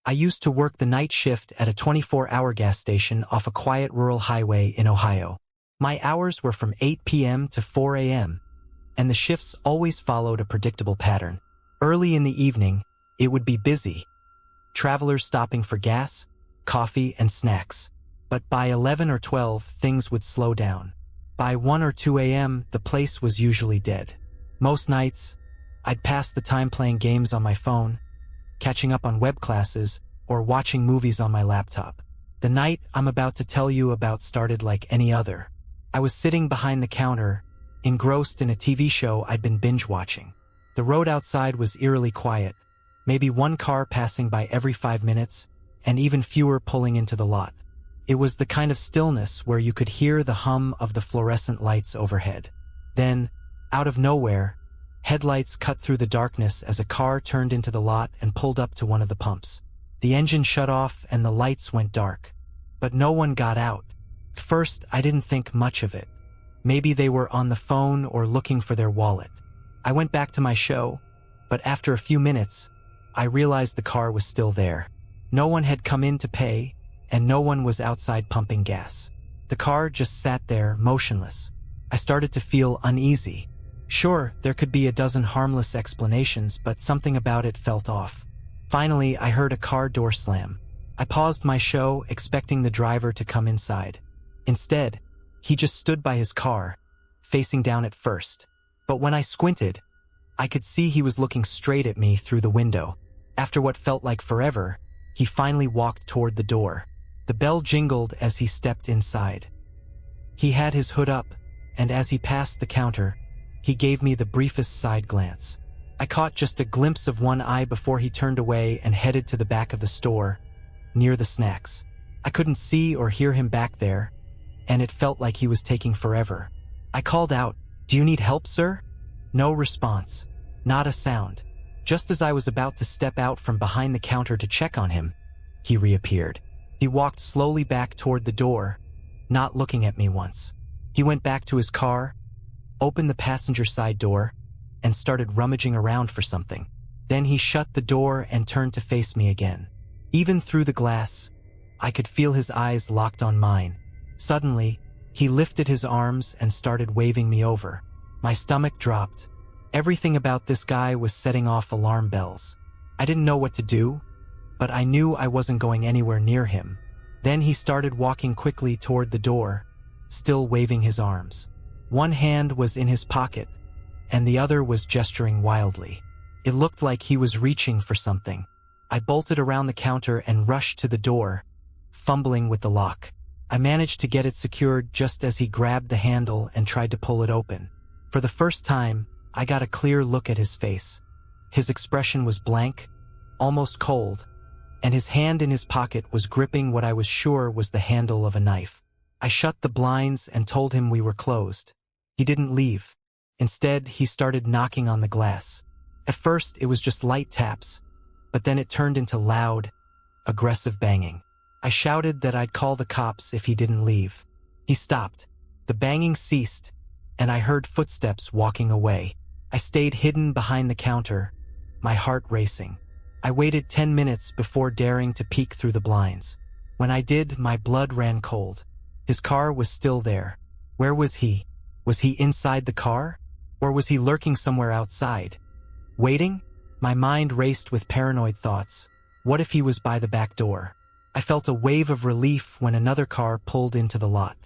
I used to work the night shift at a 24-hour gas station off a quiet rural highway in Ohio. My hours were from 8 p.m. to 4 a.m., and the shifts always followed a predictable pattern. Early in the evening, it would be busy, travelers stopping for gas, coffee, and snacks. But by 11 or 12, things would slow down. By 1 or 2 a.m., the place was usually dead. Most nights, I'd pass the time playing games on my phone, catching up on web classes, or watching movies on my laptop. The night I'm about to tell you about started like any other. I was sitting behind the counter, engrossed in a TV show I'd been binge-watching. The road outside was eerily quiet, maybe one car passing by every 5 minutes, and even fewer pulling into the lot. It was the kind of stillness where you could hear the hum of the fluorescent lights overhead. Then, out of nowhere, headlights cut through the darkness as a car turned into the lot and pulled up to one of the pumps. The engine shut off and the lights went dark. But no one got out. At first, I didn't think much of it. Maybe they were on the phone or looking for their wallet. I went back to my show, but after a few minutes, I realized the car was still there. No one had come in to pay, and no one was outside pumping gas. The car just sat there, motionless. I started to feel uneasy. Sure, there could be a dozen harmless explanations, but something about it felt off. Finally, I heard a car door slam. I paused my show, expecting the driver to come inside. Instead, he just stood by his car, facing down at first. But when I squinted, I could see he was looking straight at me through the window. After what felt like forever, he finally walked toward the door. The bell jingled as he stepped inside. He had his hood up, and as he passed the counter, he gave me the briefest side glance. I caught just a glimpse of one eye before he turned away and headed to the back of the store, near the snacks. I couldn't see or hear him back there, and it felt like he was taking forever. I called out, "Do you need help, sir?" No response. Not a sound. Just as I was about to step out from behind the counter to check on him, he reappeared. He walked slowly back toward the door, not looking at me once. He went back to his car, opened the passenger side door, and started rummaging around for something. Then he shut the door and turned to face me again. Even through the glass, I could feel his eyes locked on mine. Suddenly, he lifted his arms and started waving me over. My stomach dropped. Everything about this guy was setting off alarm bells. I didn't know what to do, but I knew I wasn't going anywhere near him. Then he started walking quickly toward the door, still waving his arms. One hand was in his pocket, and the other was gesturing wildly. It looked like he was reaching for something. I bolted around the counter and rushed to the door, fumbling with the lock. I managed to get it secured just as he grabbed the handle and tried to pull it open. For the first time, I got a clear look at his face. His expression was blank, almost cold, and his hand in his pocket was gripping what I was sure was the handle of a knife. I shut the blinds and told him we were closed. He didn't leave. Instead, he started knocking on the glass. At first, it was just light taps, but then it turned into loud, aggressive banging. I shouted that I'd call the cops if he didn't leave. He stopped. The banging ceased, and I heard footsteps walking away. I stayed hidden behind the counter, my heart racing. I waited 10 minutes before daring to peek through the blinds. When I did, my blood ran cold. His car was still there. Where was he? Was he inside the car? Or was he lurking somewhere outside? Waiting? My mind raced with paranoid thoughts. What if he was by the back door? I felt a wave of relief when another car pulled into the lot.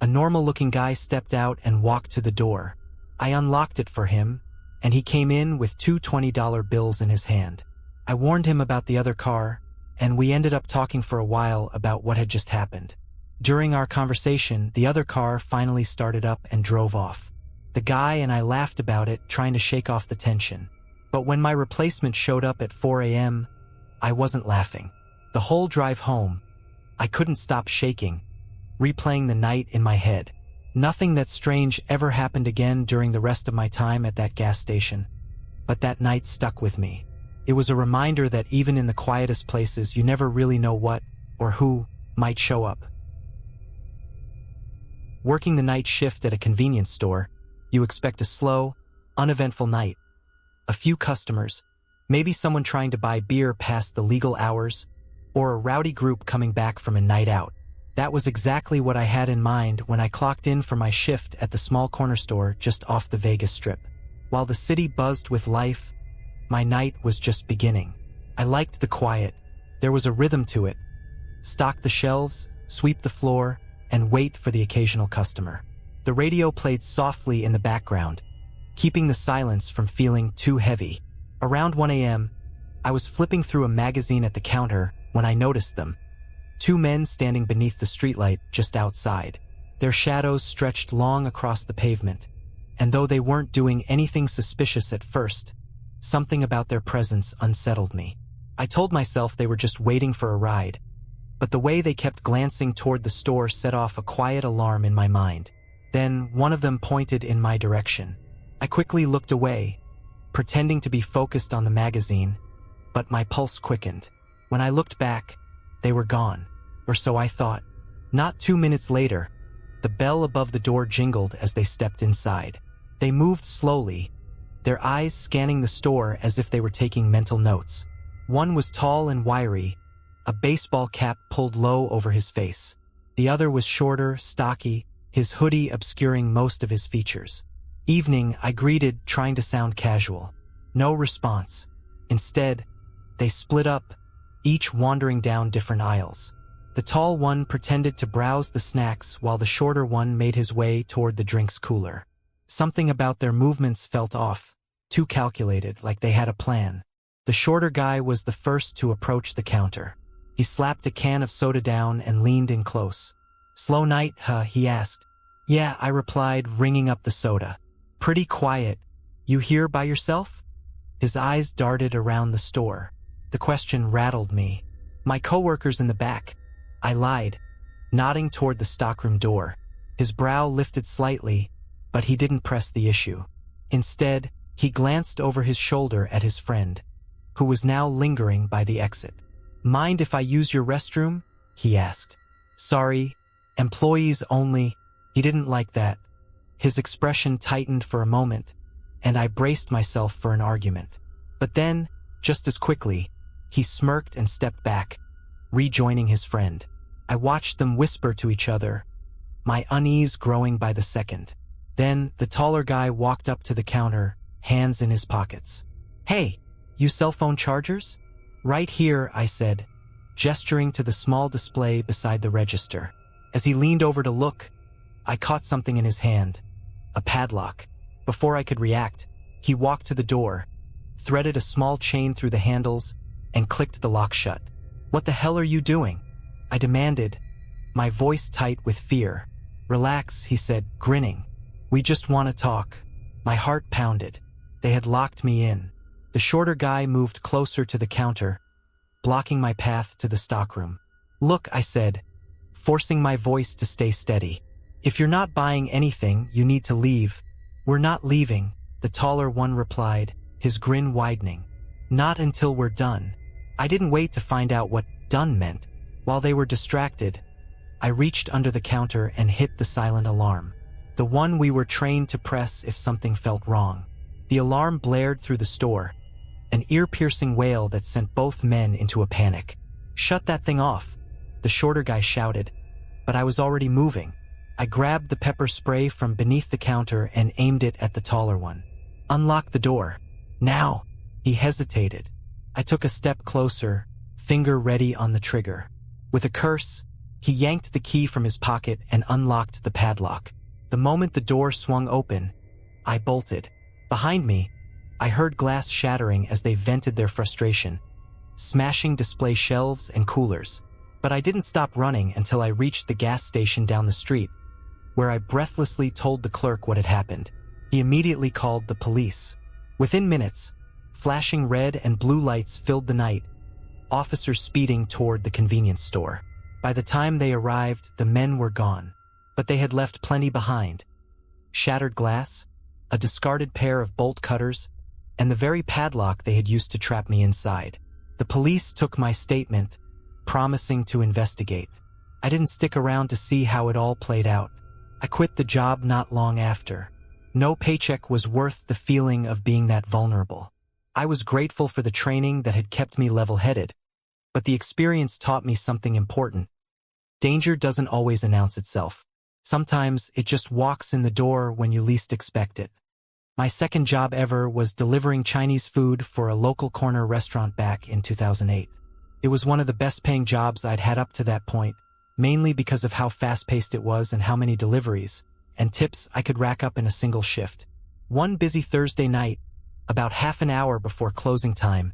A normal-looking guy stepped out and walked to the door. I unlocked it for him, and he came in with 2 $20 bills in his hand. I warned him about the other car, and we ended up talking for a while about what had just happened. During our conversation, the other car finally started up and drove off. The guy and I laughed about it, trying to shake off the tension. But when my replacement showed up at 4 a.m., I wasn't laughing. The whole drive home, I couldn't stop shaking, replaying the night in my head. Nothing that strange ever happened again during the rest of my time at that gas station, but that night stuck with me. It was a reminder that even in the quietest places, you never really know what or who might show up. Working the night shift at a convenience store, you expect a slow, uneventful night. A few customers, maybe someone trying to buy beer past the legal hours, or a rowdy group coming back from a night out. That was exactly what I had in mind when I clocked in for my shift at the small corner store just off the Vegas Strip. While the city buzzed with life, my night was just beginning. I liked the quiet. There was a rhythm to it. Stock the shelves, sweep the floor, and wait for the occasional customer. The radio played softly in the background, keeping the silence from feeling too heavy. Around 1 a.m., I was flipping through a magazine at the counter when I noticed them. Two men standing beneath the streetlight just outside. Their shadows stretched long across the pavement, and though they weren't doing anything suspicious at first, something about their presence unsettled me. I told myself they were just waiting for a ride, but the way they kept glancing toward the store set off a quiet alarm in my mind. Then one of them pointed in my direction. I quickly looked away, pretending to be focused on the magazine, but my pulse quickened. When I looked back, they were gone, or so I thought. Not 2 minutes later, the bell above the door jingled as they stepped inside. They moved slowly, their eyes scanning the store as if they were taking mental notes. One was tall and wiry, a baseball cap pulled low over his face. The other was shorter, stocky, his hoodie obscuring most of his features. Evening, I greeted, trying to sound casual. No response. Instead, they split up, each wandering down different aisles. The tall one pretended to browse the snacks while the shorter one made his way toward the drinks cooler. Something about their movements felt off, too calculated, like they had a plan. The shorter guy was the first to approach the counter. He slapped a can of soda down and leaned in close. "Slow night, huh?" he asked. "Yeah," I replied, ringing up the soda. "Pretty quiet. You here by yourself?" His eyes darted around the store. The question rattled me. "My coworker's in the back," I lied, nodding toward the stockroom door. His brow lifted slightly, but he didn't press the issue. Instead, he glanced over his shoulder at his friend, who was now lingering by the exit. "Mind if I use your restroom?" he asked. "Sorry, employees only." He didn't like that. His expression tightened for a moment, and I braced myself for an argument. But then, just as quickly, he smirked and stepped back, rejoining his friend. I watched them whisper to each other, my unease growing by the second. Then, the taller guy walked up to the counter, hands in his pockets. "Hey, you cell phone chargers?" "Right here," I said, gesturing to the small display beside the register. As he leaned over to look, I caught something in his hand, a padlock. Before I could react, he walked to the door, threaded a small chain through the handles, and clicked the lock shut. "What the hell are you doing?" I demanded, my voice tight with fear. "Relax," he said, grinning. "We just want to talk." My heart pounded. They had locked me in. The shorter guy moved closer to the counter, blocking my path to the stockroom. "Look," I said, forcing my voice to stay steady. "If you're not buying anything, you need to leave." "We're not leaving," the taller one replied, his grin widening. "Not until we're done." I didn't wait to find out what done meant. While they were distracted, I reached under the counter and hit the silent alarm, the one we were trained to press if something felt wrong. The alarm blared through the store, an ear-piercing wail that sent both men into a panic. "Shut that thing off," the shorter guy shouted, but I was already moving. I grabbed the pepper spray from beneath the counter and aimed it at the taller one. "Unlock the door. Now." He hesitated. I took a step closer, finger ready on the trigger. With a curse, he yanked the key from his pocket and unlocked the padlock. The moment the door swung open, I bolted. Behind me, I heard glass shattering as they vented their frustration, smashing display shelves and coolers. But I didn't stop running until I reached the gas station down the street, where I breathlessly told the clerk what had happened. He immediately called the police. Within minutes, flashing red and blue lights filled the night, officers speeding toward the convenience store. By the time they arrived, the men were gone, but they had left plenty behind. Shattered glass, a discarded pair of bolt cutters, and the very padlock they had used to trap me inside. The police took my statement, promising to investigate. I didn't stick around to see how it all played out. I quit the job not long after. No paycheck was worth the feeling of being that vulnerable. I was grateful for the training that had kept me level-headed, But the experience taught me something important. Danger doesn't always announce itself. Sometimes it just walks in the door when you least expect it. My second job ever was delivering Chinese food for a local corner restaurant back in 2008. It was one of the best-paying jobs I'd had up to that point, mainly because of how fast-paced it was and how many deliveries and tips I could rack up in a single shift. One busy Thursday night, about half an hour before closing time,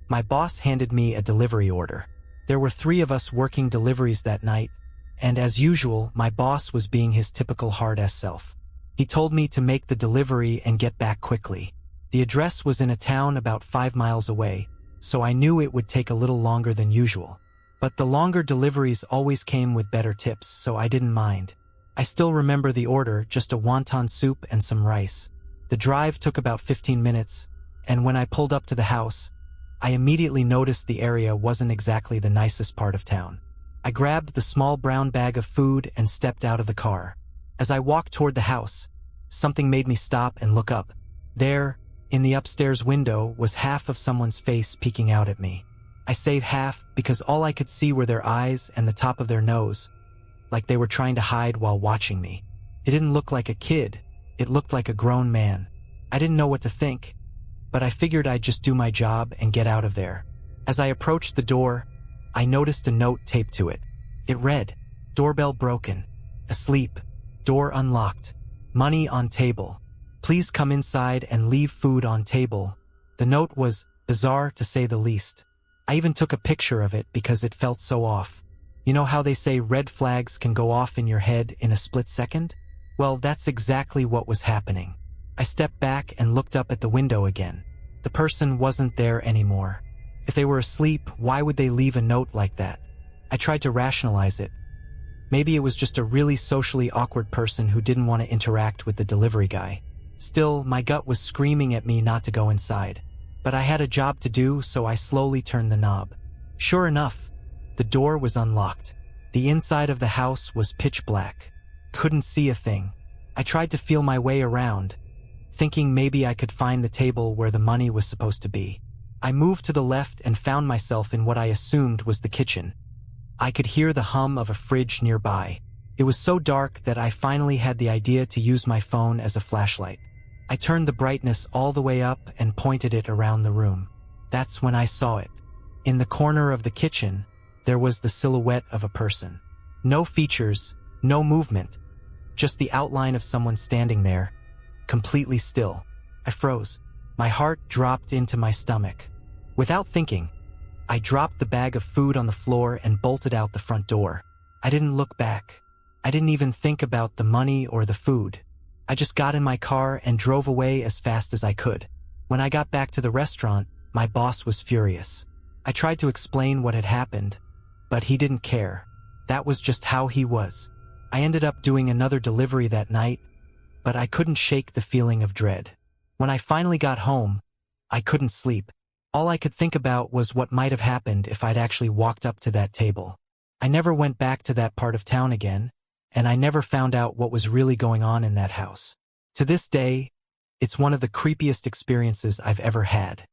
my boss handed me a delivery order. There were 3 of us working deliveries that night, and as usual, my boss was being his typical hard-ass self. He told me to make the delivery and get back quickly. The address was in a town about 5 miles away, so I knew it would take a little longer than usual. But the longer deliveries always came with better tips, so I didn't mind. I still remember the order, just a wonton soup and some rice. The drive took about 15 minutes, and when I pulled up to the house, I immediately noticed the area wasn't exactly the nicest part of town. I grabbed the small brown bag of food and stepped out of the car. As I walked toward the house, something made me stop and look up. There, in the upstairs window, was half of someone's face peeking out at me. I say half because all I could see were their eyes and the top of their nose, like they were trying to hide while watching me. It didn't look like a kid, it looked like a grown man. I didn't know what to think, but I figured I'd just do my job and get out of there. As I approached the door, I noticed a note taped to it. It read, "Doorbell broken. Asleep. Door unlocked. Money on table. Please come inside and leave food on table." The note was bizarre to say the least. I even took a picture of it because it felt so off. You know how they say red flags can go off in your head in a split second? Well, that's exactly what was happening. I stepped back and looked up at the window again. The person wasn't there anymore. If they were asleep, why would they leave a note like that? I tried to rationalize it. Maybe it was just a really socially awkward person who didn't want to interact with the delivery guy. Still, my gut was screaming at me not to go inside. But I had a job to do, so I slowly turned the knob. Sure enough, the door was unlocked. The inside of the house was pitch black. Couldn't see a thing. I tried to feel my way around, thinking maybe I could find the table where the money was supposed to be. I moved to the left and found myself in what I assumed was the kitchen. I could hear the hum of a fridge nearby. It was so dark that I finally had the idea to use my phone as a flashlight. I turned the brightness all the way up and pointed it around the room. That's when I saw it. In the corner of the kitchen, there was the silhouette of a person. No features, no movement, just the outline of someone standing there, completely still. I froze. My heart dropped into my stomach. Without thinking, I dropped the bag of food on the floor and bolted out the front door. I didn't look back. I didn't even think about the money or the food. I just got in my car and drove away as fast as I could. When I got back to the restaurant, my boss was furious. I tried to explain what had happened, but he didn't care. That was just how he was. I ended up doing another delivery that night, but I couldn't shake the feeling of dread. When I finally got home, I couldn't sleep. All I could think about was what might have happened if I'd actually walked up to that table. I never went back to that part of town again, and I never found out what was really going on in that house. To this day, it's one of the creepiest experiences I've ever had.